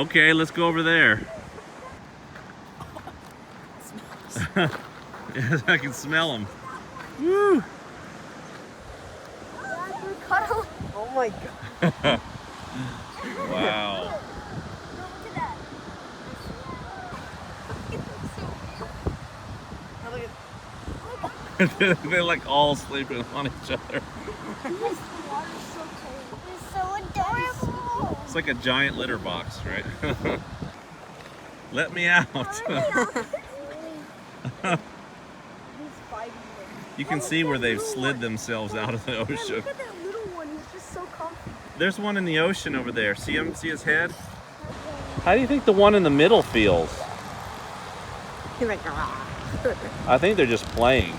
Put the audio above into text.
Okay, let's go over there. Yes, I can smell them. Woo! Oh my god. Wow. They're like all sleeping on each other. It's so adorable. It's like a giant litter box, right? Let me out. You can see where they've slid themselves out of the ocean. Look at that little one. He's just so comfy. There's one in the ocean over there. See him? See his head? How do you think the one in the middle feels? He's like, ah. I think they're just playing.